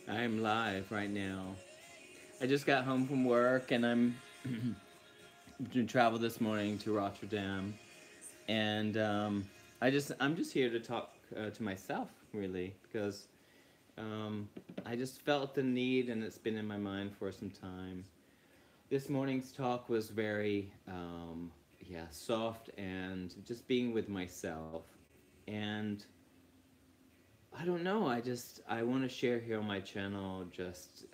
I'm live right now. I just got home from work and I'm to travel this morning to Rotterdam, and I'm just here to talk to myself really because um, I just felt the need and it's been in my mind for some time. This morning's talk was very yeah, soft and just being with myself, and I don't know. I want to share here on my channel just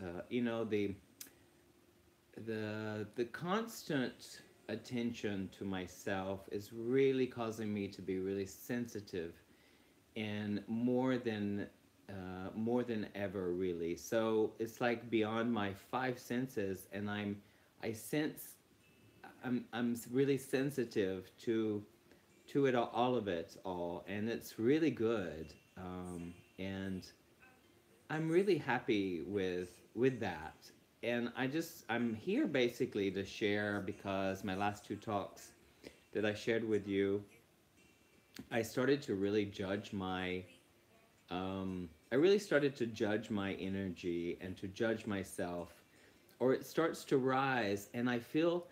the constant attention to myself is really causing me to be really sensitive and more than ever really. So it's like beyond my five senses, and I sense I'm really sensitive to it all of it all, and it's really good. And I'm really happy with that. And I'm here basically to share because my last two talks that I shared with you, I started to really judge my I really started to judge my energy and to judge myself, or it starts to rise, and I feel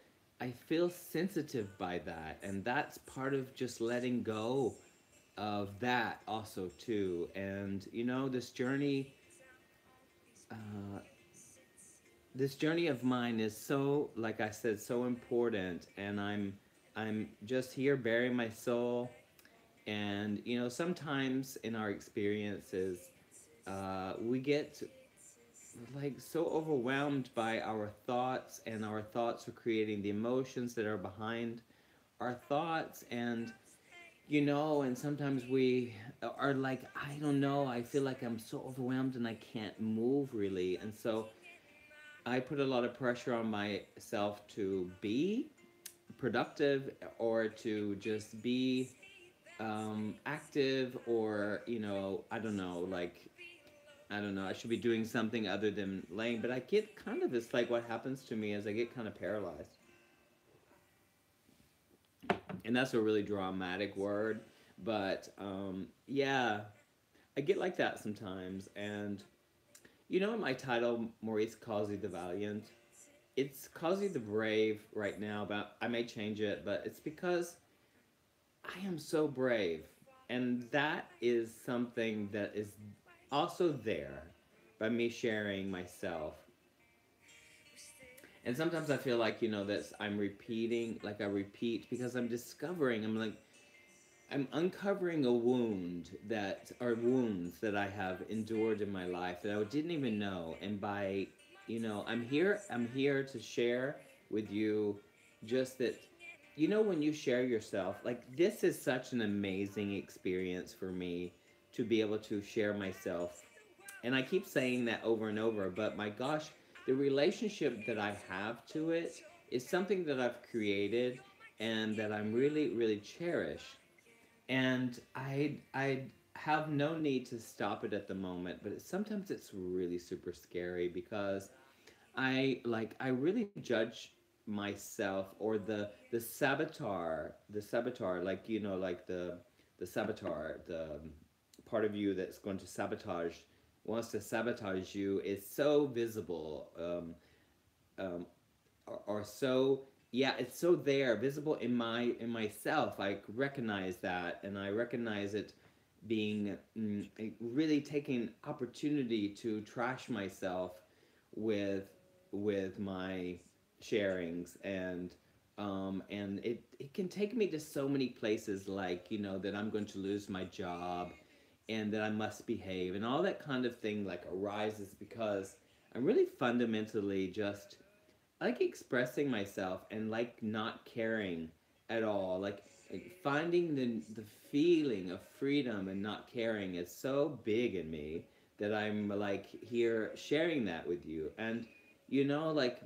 sensitive by that, and that's part of just letting go of that also too. And uh, this journey of mine is so, like I said, so important, and I'm just here bearing my soul. And sometimes in our experiences, we get like so overwhelmed by our thoughts, and our thoughts are creating the emotions that are behind our thoughts. And and sometimes we are like, I don't know, I feel like I'm so overwhelmed and I can't move really. And so I put a lot of pressure on myself to be productive, or to just be active, or I don't know, like, I don't know, I should be doing something other than laying. But I get kind of, it's like what happens to me is I get kind of paralyzed. And that's a really dramatic word, but yeah, I get like that sometimes. And in my title, Maurice calls you the Valiant. It's calls you the Brave right now, but I may change it. But it's because I am so brave, and that is something that is also there by me sharing myself. And sometimes I feel like that I'm repeating, like I repeat because I'm discovering. I'm like, I'm uncovering a wound that are wounds that I have endured in my life that I didn't even know. And by, I'm here to share with you just that, when you share yourself, like, this is such an amazing experience for me to be able to share myself. And I keep saying that over and over, but my gosh, the relationship that I have to it is something that I've created and that I'm really, really cherish. And I have no need to stop it at the moment, but sometimes it's really super scary because I really judge myself, or the saboteur, like like the saboteur, the part of you that's going to sabotage, wants to sabotage you, is so visible, um, are so, yeah, it's so there, visible in myself. I recognize that, and I recognize it being really taking opportunity to trash myself with my sharings. And it can take me to so many places, like that I'm going to lose my job, and that I must behave, and all that kind of thing like arises because I'm really fundamentally just like expressing myself, and like not caring at all. Like finding the feeling of freedom and not caring is so big in me that I'm like here sharing that with you. And like,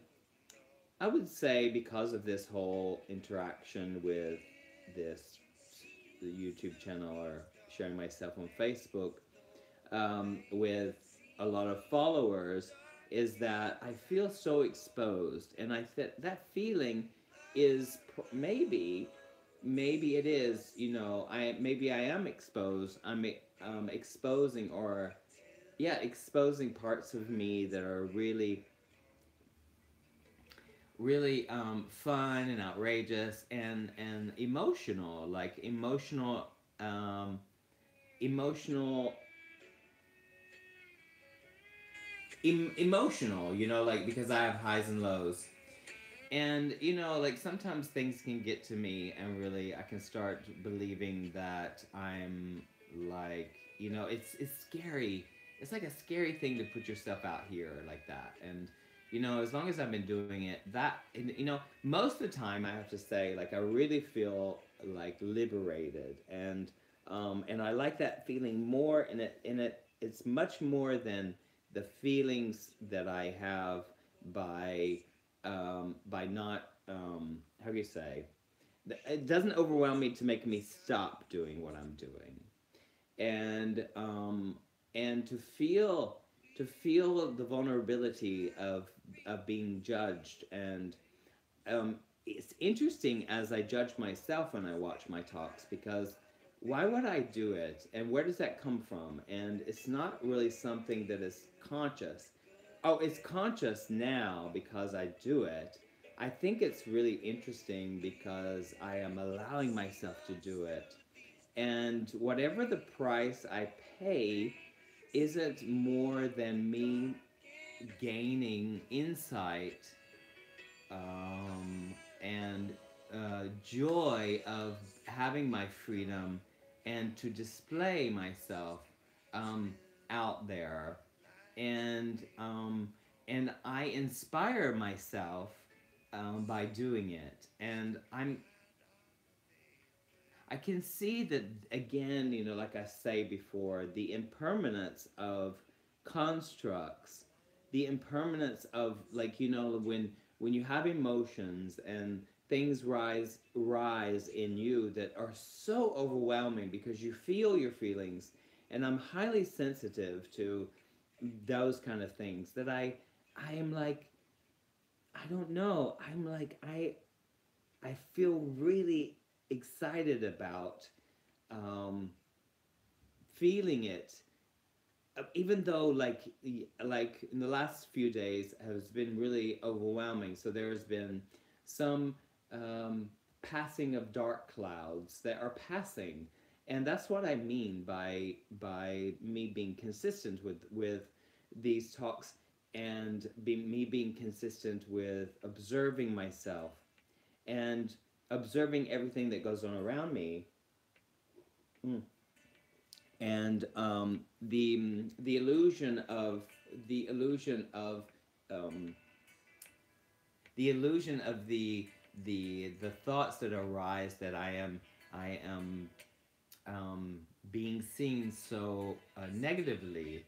I would say because of this whole interaction with this the YouTube channel, or sharing myself on Facebook, with a lot of followers, is that I feel so exposed, and I that feeling is maybe it is, I maybe I am exposed. I'm exposing, or yeah, exposing parts of me that are really, really fun and outrageous and emotional, like um, emotional, emotional. You know, like because I have highs and lows, and you know, like sometimes things can get to me, and really, I can start believing that I'm like, you know, it's scary. It's like a scary thing to put yourself out here like that, and you know, as long as I've been doing it, that and, you know, most of the time I have to say, like I really feel like liberated, and I like that feeling more, it's much more than the feelings that I have by by not how do you say, it doesn't overwhelm me to make me stop doing what I'm doing, and and to feel the vulnerability of being judged, and um, it's interesting as I judge myself when I watch my talks, because why would I do it, and where does that come from? And it's not really something that is conscious. Oh, it's conscious now because I do it. I think it's really interesting because I am allowing myself to do it. And whatever the price I pay isn't more than me gaining insight, and joy of having my freedom and to display myself um, out there, and I inspire myself by doing it, and I can see that again, you know, like I say before, the impermanence of constructs, the impermanence of, like, you know, when you have emotions and things rise in you that are so overwhelming because you feel your feelings, and I'm highly sensitive to those kind of things that I am like, I don't know, I'm like I feel really excited about um, feeling it, even though like in the last few days has been really overwhelming. So there's been some passing of dark clouds that are passing, and that's what I mean by me being consistent with these talks, and me being consistent with observing myself and observing everything that goes on around me. Mm. And the illusion of the illusion of um, the illusion of the thoughts that arise, that I am um, being seen so negatively,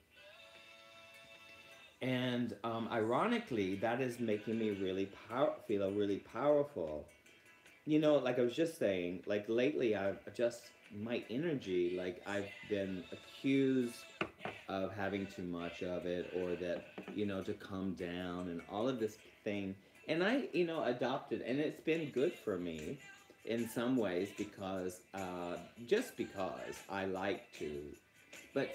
and ironically, that is making me really feel really powerful. You know, like I was just saying, like lately I've just, my energy, like I've been accused of having too much of it, or that, you know, to calm down and all of this thing. And I, you know, adopted, and it's been good for me in some ways because just because I like to, but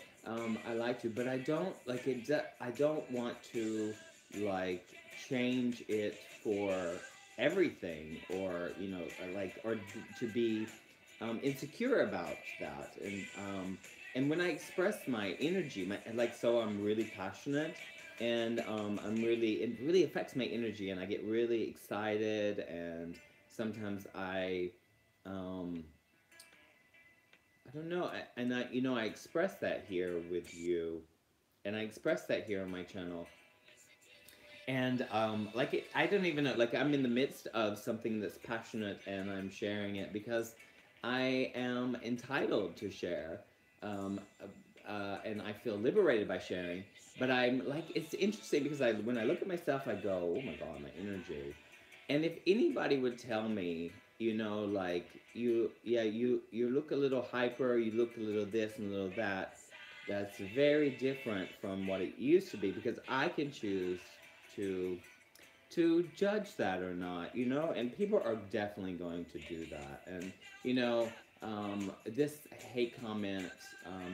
I like to, but I don't like it. I don't want to like change it for everything, or you know, or to be insecure about that. And when I express my energy, like, so I'm really passionate, and I'm really, it really affects my energy, and I get really excited, and sometimes um, I don't know. And I, you know, I express that here with you, and I express that here on my channel. And like I don't even know. Like I'm in the midst of something that's passionate, and I'm sharing it because I am entitled to share, and I feel liberated by sharing. But I'm like, it's interesting because when I look at myself, I go, oh my god, my energy. And if anybody would tell me, you know, like yeah, you look a little hyper, you look a little this and a little that, that's very different from what it used to be, because I can choose to judge that or not, you know, and people are definitely going to do that. And you know, this hate comment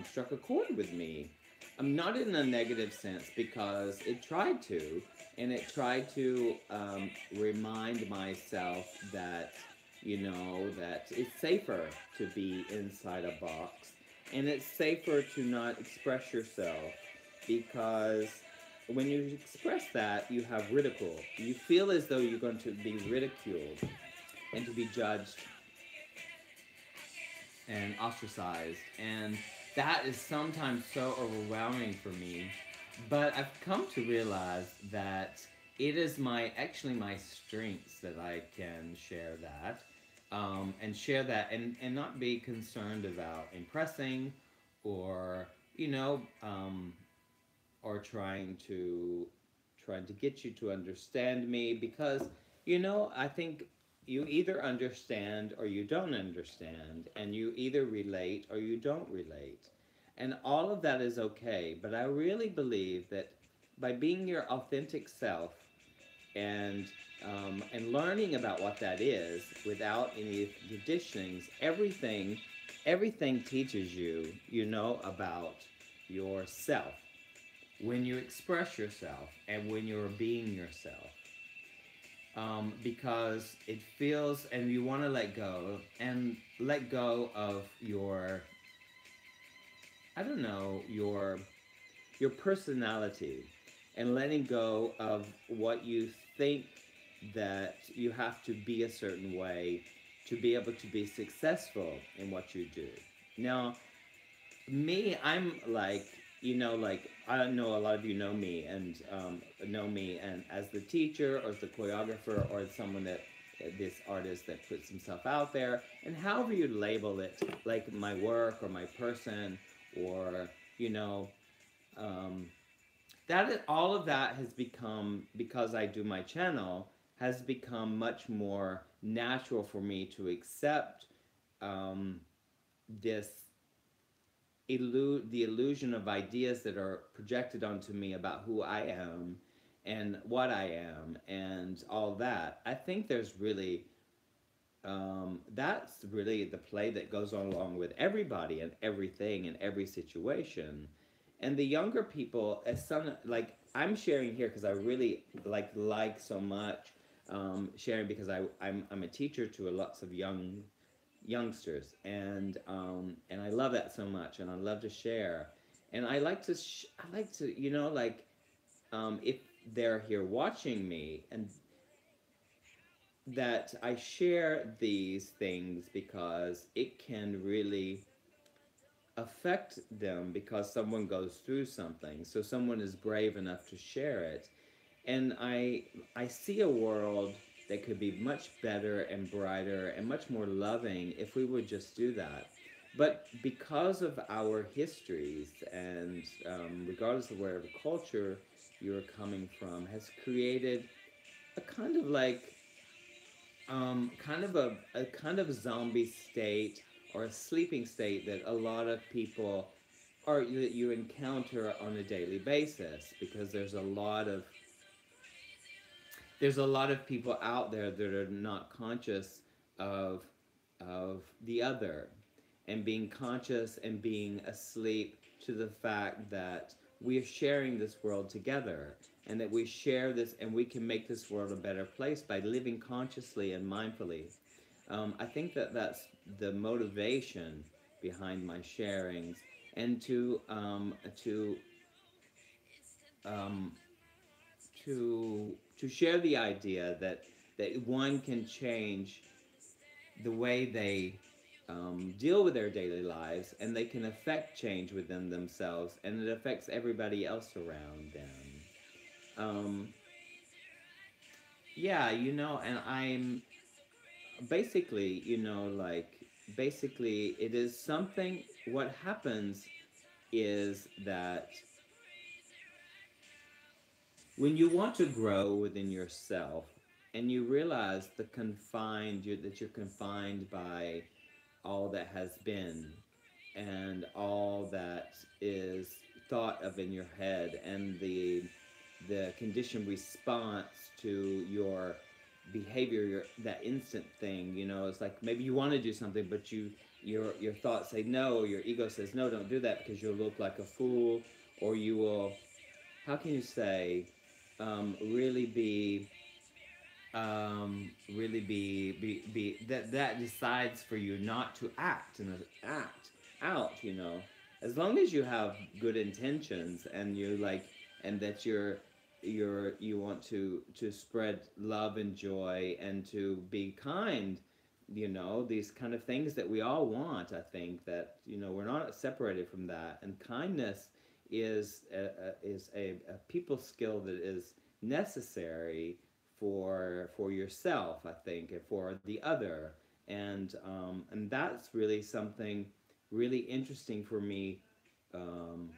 struck a chord with me, Not in a negative sense, because it tried to, and it tried to remind myself that, that it's safer to be inside a box, and it's safer to not express yourself, because when you express that, you have ridicule. You feel as though you're going to be ridiculed and to be judged and ostracized. And that is sometimes so overwhelming for me. But I've come to realize that it is my strengths that I can share that, and share that, and not be concerned about impressing, or you know or trying to get you to understand me, because I think you either understand or you don't understand, and you either relate or you don't relate, and all of that is okay. But I really believe that by being your authentic self, and and learning about what that is without any conditionings, everything teaches you, about yourself when you express yourself and when you're being yourself. Because it feels, and you want to let go of your, I don't know, your personality, and letting go of what you think that you have to be a certain way to be able to be successful in what you do. Now, me, I'm like, I don't know, a lot of you know me, and as the teacher, or as the choreographer, or as someone that, this artist that puts himself out there, and however you label it, like my work or my person, or you know um, all of that has become, because I do my channel, has become much more natural for me to accept, um, this the illusion of ideas that are projected onto me about who I am and what I am and all that. I think there's really, that's really the play that goes on along with everybody and everything in every situation. And the younger people, as some, like I'm sharing here because I really like so much, sharing, because I'm a teacher to lots of youngsters, and I love that so much, and I love to share, and I like to, if they're here watching me, and that I share these things because it can really affect them, because someone goes through something, so someone is brave enough to share it. And I see a world that could be much better and brighter and much more loving if we would just do that. But because of our histories, and regardless of wherever culture you're coming from, has created a kind of a kind of zombie state, or a sleeping state, that a lot of people are that you encounter on a daily basis, because there's a lot of people out there that are not conscious of the other, and being conscious and being asleep to the fact that we are sharing this world together, and that we share this, and we can make this world a better place by living consciously and mindfully. I think that that's the motivation behind my sharings, and um, to share the idea that one can change the way they deal with their daily lives, and they can affect change within themselves, and it affects everybody else around them. Um, yeah, and I'm basically, basically, it is something. What happens is that when you want to grow within yourself, and you realize that you're confined by all that has been, and all that is thought of in your head, and the conditioned response to your behavior, that instant thing, it's like maybe you want to do something, but your thoughts say no, or your ego says no, don't do that because you'll look like a fool, or you will, how can you say, really be, that decides for you not to act and act out, as long as you have good intentions, and you like, and that you want to spread love and joy and to be kind, these kind of things that we all want. I think that, we're not separated from that, and kindness is a people skill that is necessary for yourself, I think, and for the other, and that's really something really interesting for me, um,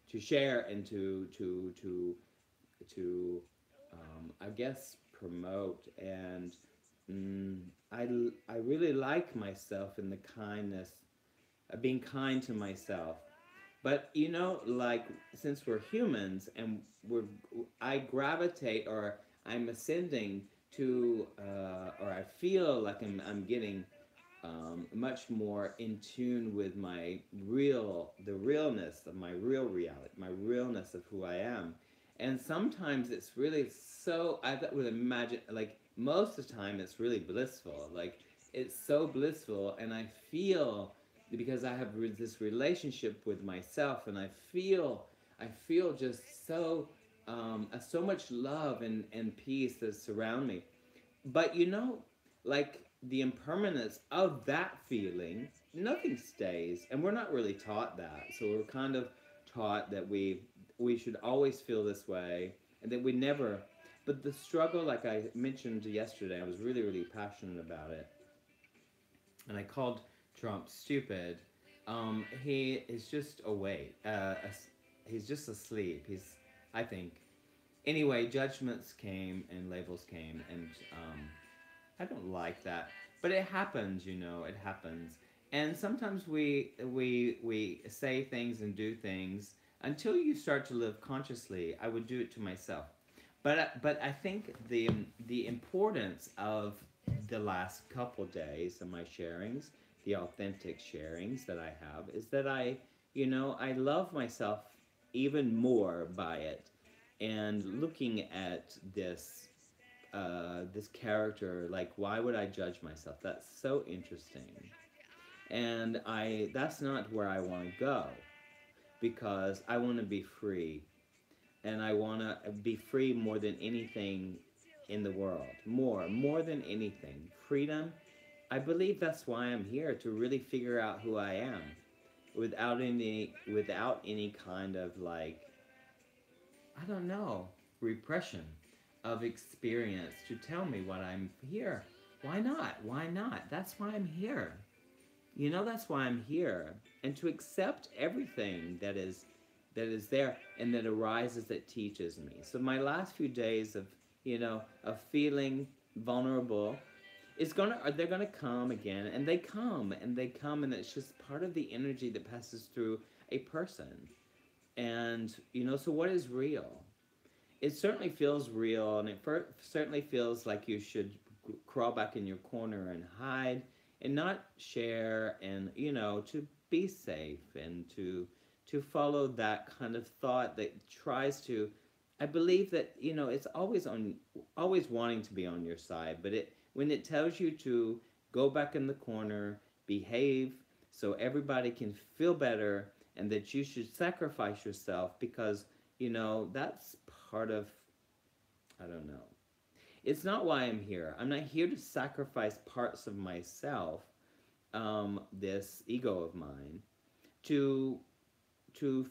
to share, and to I guess promote, and mm, I I really like myself in the kindness, being kind to myself. But like, since we're humans, and I gravitate, or I'm ascending to, or I feel like I'm getting, much more in tune with the realness of my real reality, my realness of who I am. And sometimes it's really so, I would imagine, like, most of the time it's really blissful. Like, it's so blissful, and I feel, because I have this relationship with myself, and I feel just so, so much love and peace that surround me. But like, the impermanence of that feeling, nothing stays, and we're not really taught that. So we're kind of taught that we should always feel this way, and that we never. But the struggle, like I mentioned yesterday, I was really, really passionate about it, and I called Trump stupid. He is just awake. He's just asleep. I think. Anyway, judgments came and labels came, and I don't like that, but it happens. It happens, and sometimes we say things and do things until you start to live consciously. I would do it to myself, but I think the importance of the last couple days of my sharings, the authentic sharings that I have, is that I love myself even more by it, and looking at this character, like, why would I judge myself? That's so interesting. And that's not where I want to go, because I want to be free, and I want to be free more than anything in the world. More than anything. Freedom. I believe that's why I'm here, to really figure out who I am, without any kind of, like, I don't know, repression of experience to tell me what I'm here. Why not? Why not? That's why I'm here. That's why I'm here. And to accept everything that is there, and that arises, that teaches me. So my last few days of feeling vulnerable, they're gonna come again, and they come, and they come, and it's just part of the energy that passes through a person. And so what is real? It certainly feels real, and it certainly feels like you should crawl back in your corner and hide, and not share, and to be safe, and to follow that kind of thought that tries to. I believe that it's always wanting to be on your side, but when it tells you to go back in the corner, behave, so everybody can feel better, and that you should sacrifice yourself, because that's part of, I don't know. It's not why I'm here. I'm not here to sacrifice parts of myself, this ego of mine, to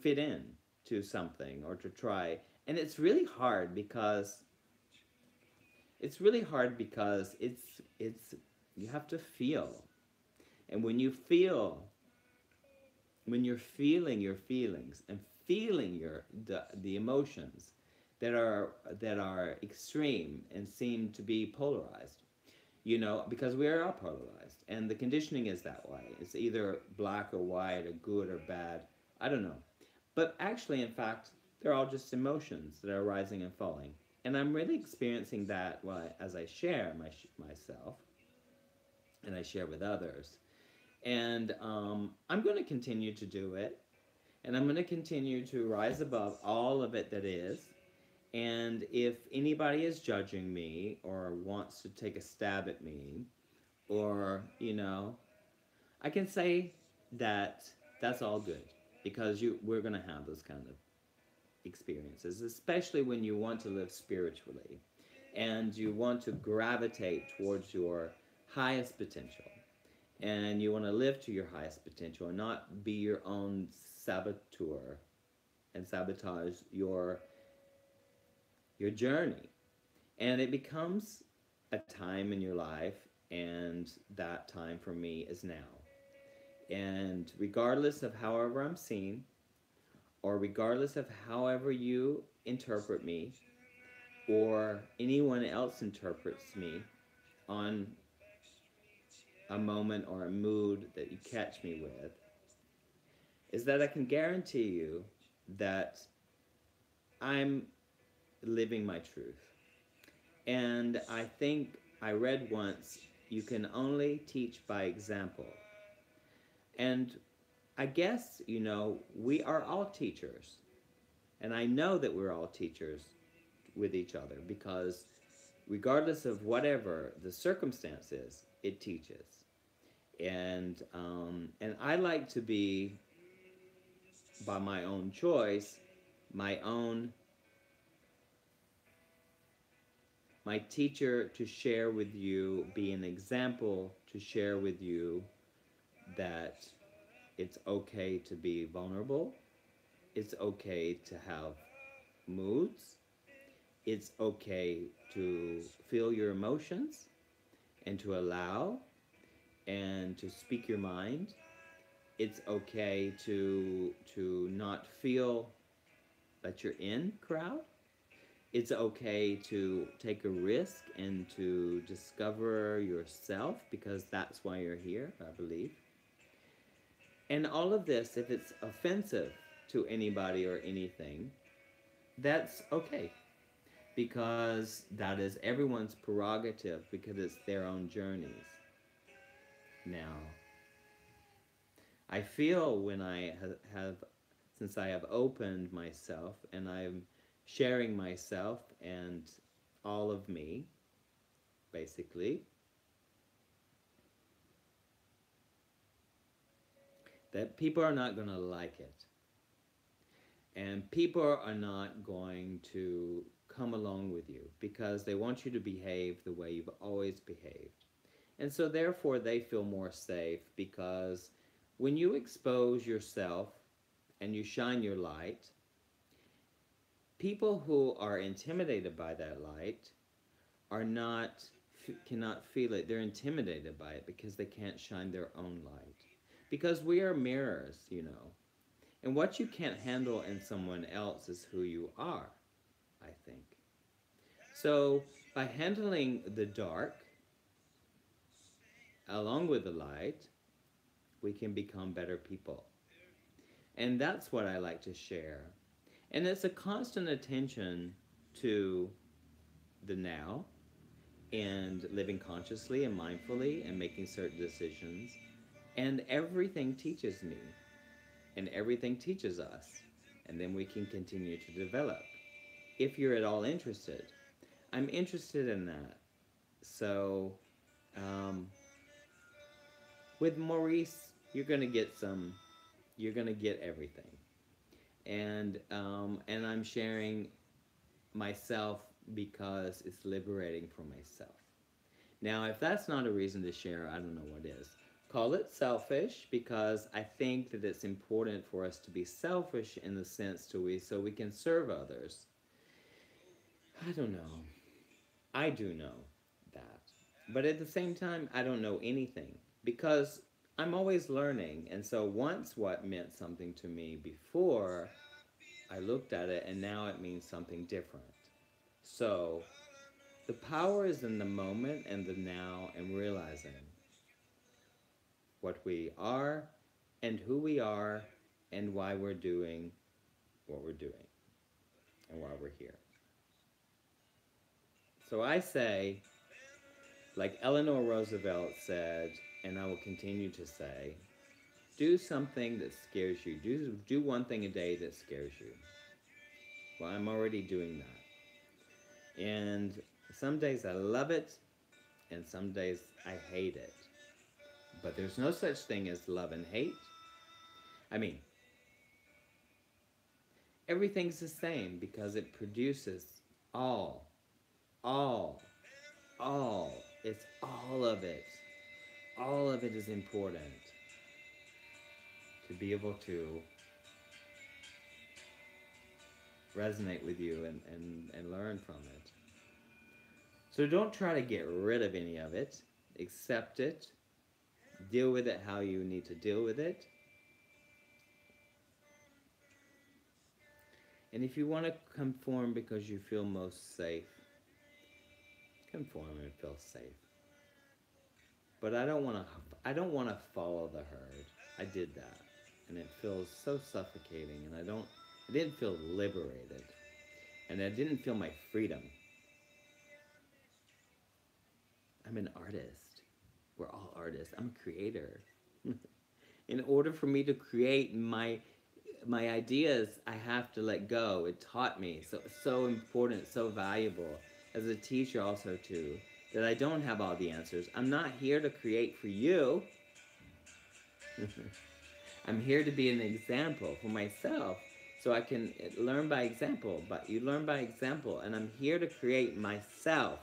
fit in to something, or to try. And it's really hard because it's you have to feel. And when you're feeling your feelings, and feeling the emotions that are extreme, and seem to be polarized, because we are all polarized, and the conditioning is that way. It's either black or white, or good or bad. I don't know. But actually, in fact, they're all just emotions that are rising and falling. And I'm really experiencing that, as I share myself, and I share with others. And I'm going to continue to do it. And I'm going to continue to rise above all of it that is. And if anybody is judging me or wants to take a stab at me, or, I can say that that's all good because we're going to have those kind of experiences, especially when you want to live spiritually and you want to gravitate towards your highest potential and you want to live to your highest potential and not be your own saboteur and sabotage your journey. And it becomes a time in your life, and that time for me is now. And regardless of however I'm seen, or regardless of however you interpret me, or anyone else interprets me on a moment or a mood that you catch me with, is that I can guarantee you that I'm living my truth. And I think I read once, you can only teach by example. And I guess, we are all teachers. And I know that we're all teachers with each other because regardless of whatever the circumstance is, it teaches. And I like to be, by my own choice, my own my teacher to share with you, be an example to share with you that it's okay to be vulnerable, it's okay to have moods, it's okay to feel your emotions and to allow and to speak your mind. It's okay to not feel that you're in crowd. It's okay to take a risk and to discover yourself because that's why you're here, I believe. And all of this, if it's offensive to anybody or anything, that's okay because that is everyone's prerogative because it's their own journeys. Now, I feel when I have, since I have opened myself and I'm sharing myself and all of me, basically, that people are not going to like it. And people are not going to come along with you because they want you to behave the way you've always behaved. And so, therefore, they feel more safe because when you expose yourself and you shine your light, people who are intimidated by that light are not cannot feel it. They're intimidated by it because they can't shine their own light. Because we are mirrors. And what you can't handle in someone else is who you are, I think. So, by handling the dark along with the light, we can become better people. And that's what I like to share. And it's a constant attention to the now and living consciously and mindfully and making certain decisions. And everything teaches me, and everything teaches us. And then we can continue to develop. If you're at all interested, I'm interested in that. So, um, with Maurice, you're gonna get everything. And I'm sharing myself because it's liberating for myself. Now, if that's not a reason to share, I don't know what is. Call it selfish because I think that it's important for us to be selfish in the sense so we can serve others. I don't know. I do know that. But at the same time, I don't know anything because I'm always learning. And so once what meant something to me before, I looked at it and now it means something different. So the power is in the moment and the now and realizing what we are and who we are and why we're doing what we're doing and why we're here. So I say, like Eleanor Roosevelt said, and I will continue to say, Do something that scares you. Do one thing a day that scares you. Well, I'm already doing that. And some days I love it, and some days I hate it. But there's no such thing as love and hate. I mean, everything's the same because it produces all, all, all. It's all of it. All of it is important to be able to resonate with you and learn from it. So don't try to get rid of any of it. Accept it. Deal with it how you need to deal with it. And if you want to conform because you feel most safe, conform and feel safe. But I don't want to follow the herd. I did that. And it feels so suffocating, and I didn't feel liberated. And I didn't feel my freedom. I'm an artist. We're all artists. I'm a creator. In order for me to create my ideas, I have to let go. It taught me. So it's so important, so valuable. As a teacher also too, that I don't have all the answers. I'm not here to create for you. I'm here to be an example for myself so I can learn by example. But you learn by example, and I'm here to create myself,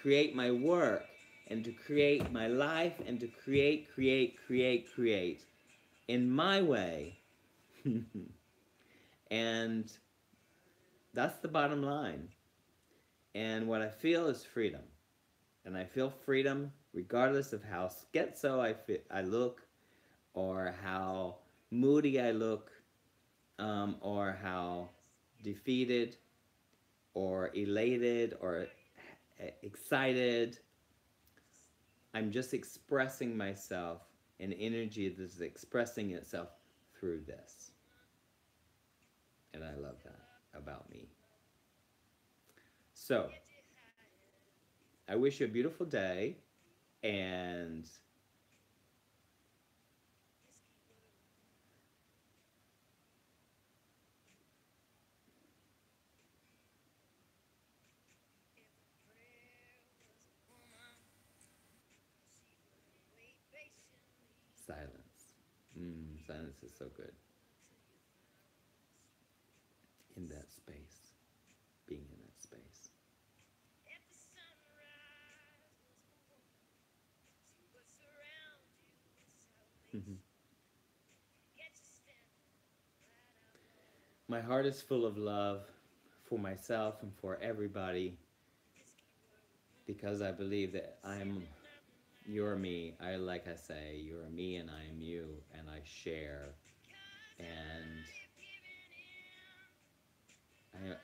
create my work, and to create my life, and to create in my way. And that's the bottom line. And what I feel is freedom. And I feel freedom regardless of how schizo I look, or how moody I look, or how defeated, or elated, or excited. I'm just expressing myself in energy that is expressing itself through this. And I love that about me. So, I wish you a beautiful day, and silence. Silence is so good. In that space, being in that space. My heart is full of love for myself and for everybody, because I believe that you're me. Like I say, you're me and I am you, and I share. And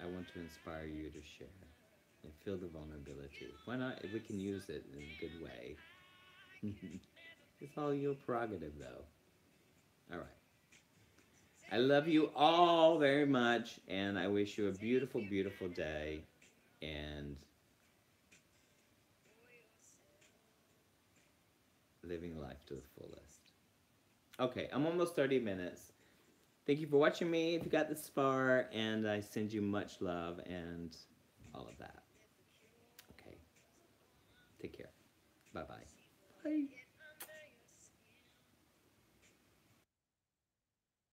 I want to inspire you to share and feel the vulnerability. Why not? If we can use it in a good way. It's all your prerogative, though. All right. I love you all very much, and I wish you a beautiful, beautiful day, and living life to the fullest. Okay, I'm almost 30 minutes. Thank you for watching me if you got this far, and I send you much love and all of that. Okay, take care. Bye-bye. Bye.